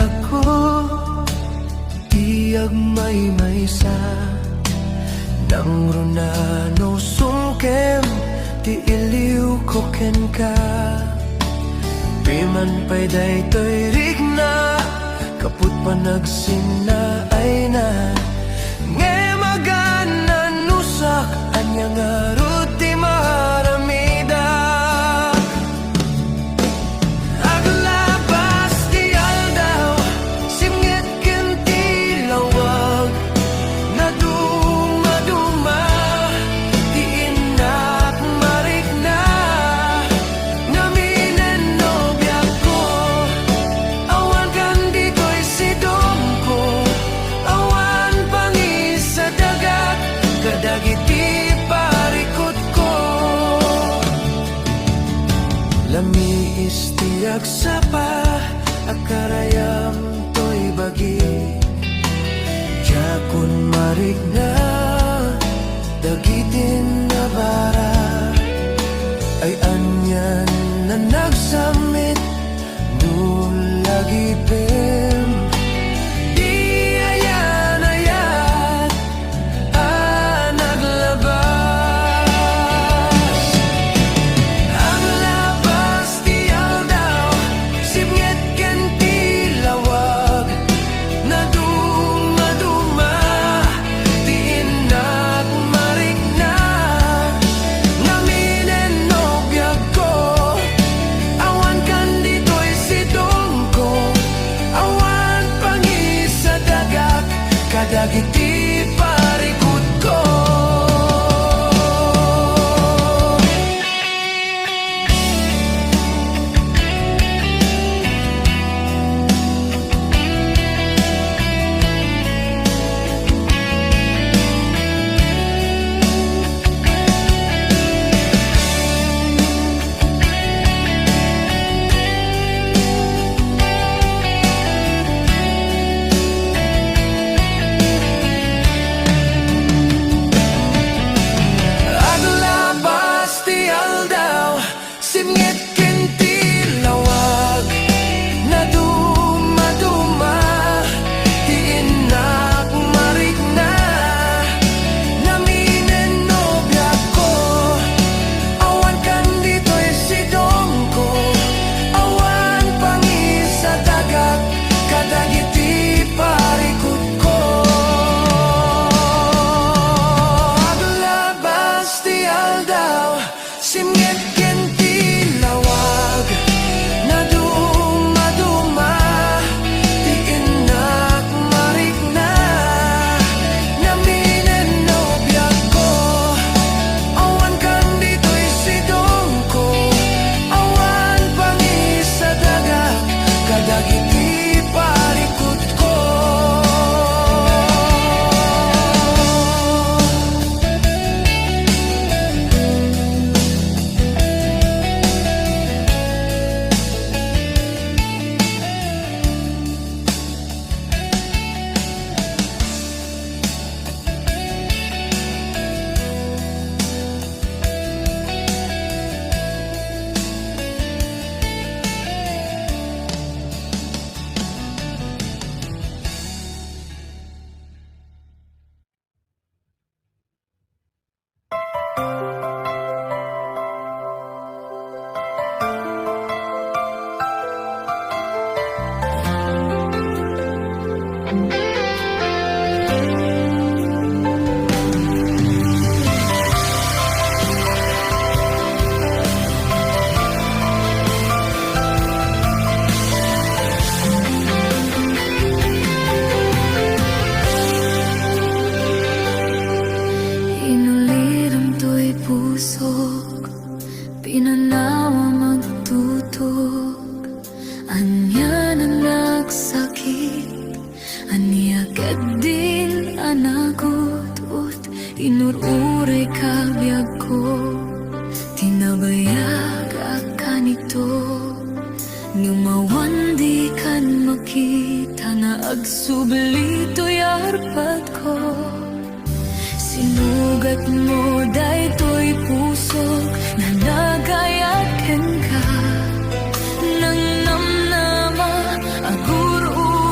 ako iyag may sa nang runano sungkem ti iliw ko ken ka piman pa'y daytoy rigna kaput pa nagsina ay na nge maganan nusak anya nga ruti maharamida aglabas ti aldaw simngit ken ti lawag na dumaduma ti inak marikna naminen nobya ko awan kan dito'y sidong ko awan pangisa dagat kadagiti parikot ko lami istiyag sapa akarayam to'y bagi jakun marigna dagitin na bara ay anyan na nagsamit nulagi pem di ayan naglabas ang labas ti aldaw simngit ken ti lawag na dumaduma ti inak marikna naminen nobya ko awan kan dito'y sidong ko awan pangisa dagat kadagiti parikot ko aglabas ti aldaw simngit ken ti lawag na dumaduma ti inak marikna naminen nobya ko awan kan dito'y sidong ko awan pangisa dagat kadagiti parikot ko aglabas ti aldaw simngit ken ti lawag na dumaduma ti inak marikna naminen nobya ko awan kan dito'y sidong ko awan pangisa dagat kadagiti parikot ko inuliram to'y pusok pinanawa magtutok anya na nagsakit aniagad din anagot ut inururay kabiyag ko tinabayag akanito lumawan di kan makita na agsubli to'y arpat ko sinugat mo daytoy pusok na nagayaken ka nang namnama aguro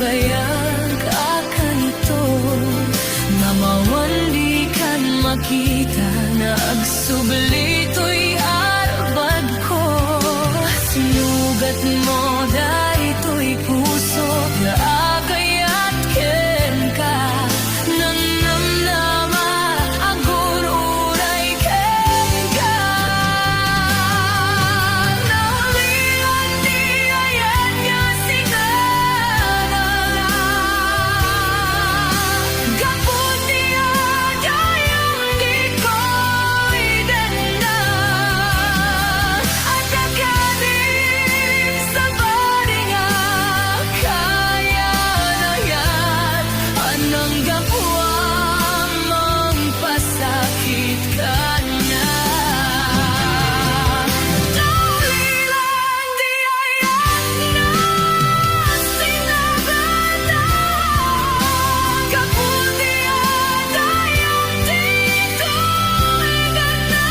bayag akan ito na mawandi kan makita na agsubli to'y arbad ko. Sinugat mo dahito'y puso na agayat ken ka nanamnama agon uray ken ka naulian di ayan nga sinanala gaputi adayang di ko'y danda at akadim sa baringa kaya na yan anang gapwa mong pasakit ka na naulilan di ayan nga sinabata kaputi adayang di ko'y danda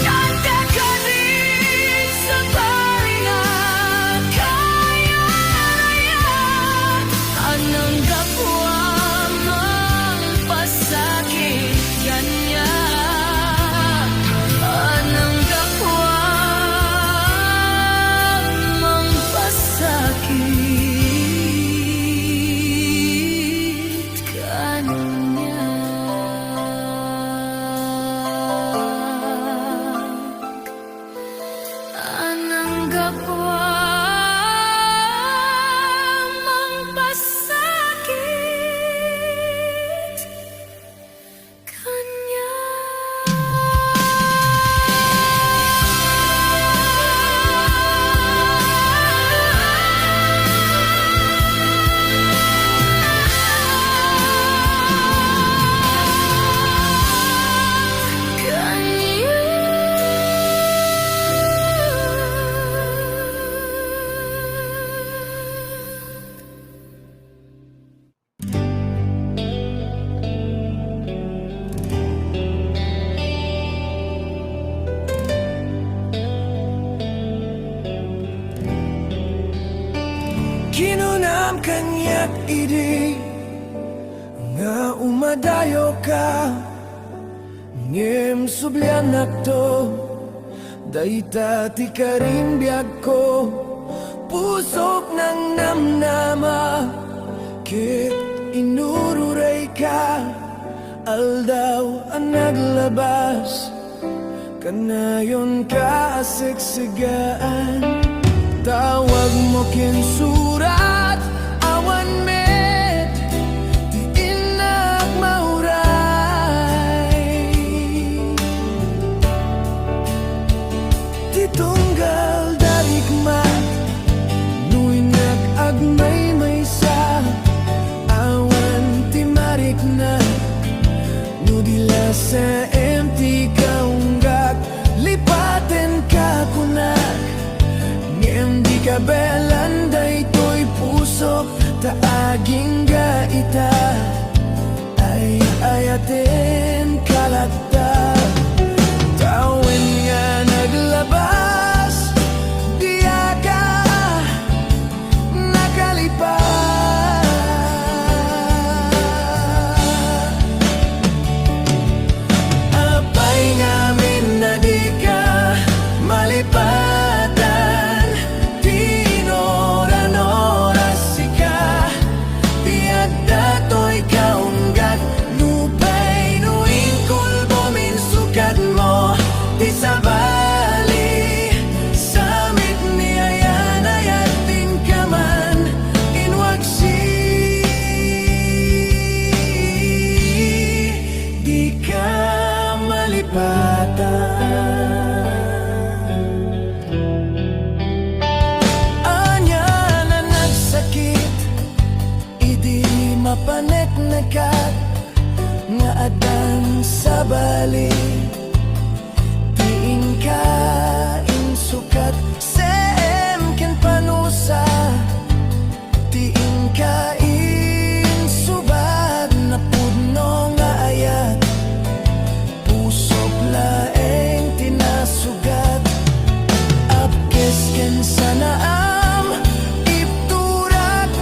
at akadim sa baringa kaya na yan anang gapwa mong pasakit kanya anang gapwa mong pasakit kanya. Anang gapwa mong pasakit kanya. Kinunam kanyak idi nga umadayo ka ngem sublianak to dayta ti karim biag ko pusok ng namnama kit inururay ka aldaw ang naglabas kanayon ka asiksigaan tawag mo kin surat awan met di inak mauray di tunggal darigmat nuy nag-agmay may sa awan ti marik na nudila sa empty kaunggat lipaten ka kunak di ka belanday to'y pusok taaging gaita ay ayatin kalagta tawin nga naglabas diya ka nakalipas apay ngamin na di ka malipatan anya na nagsakit idi mapanek nakat nga adan sa bali tiing ka insukat sem ken panusa tiing ka insubad na pudno nga ayat pusok laeng tinasugat apkes ken sanaam ipturak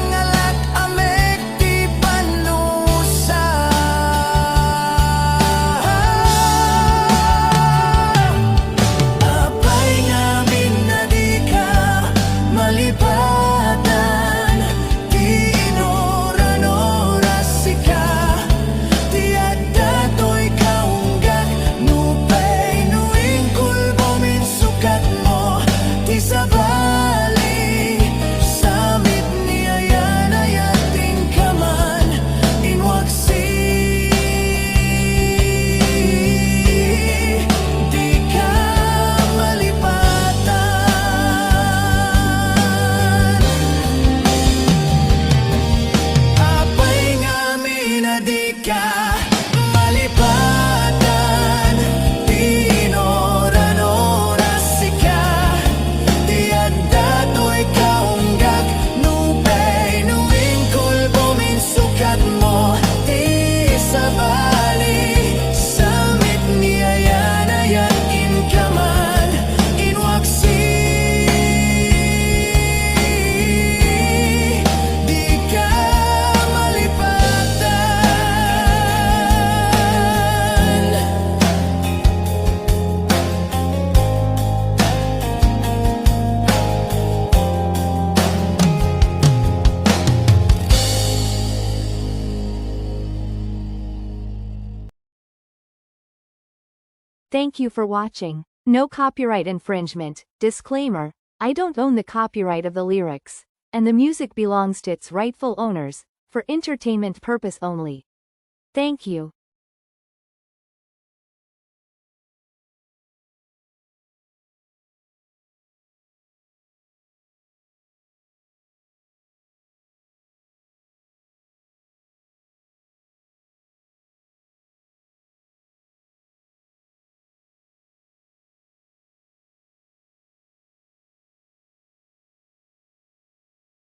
Thank you for watching. No copyright infringement. Disclaimer: I don't own the copyright of the lyrics, and the music belongs to its rightful owners, for entertainment purpose only. Thank you.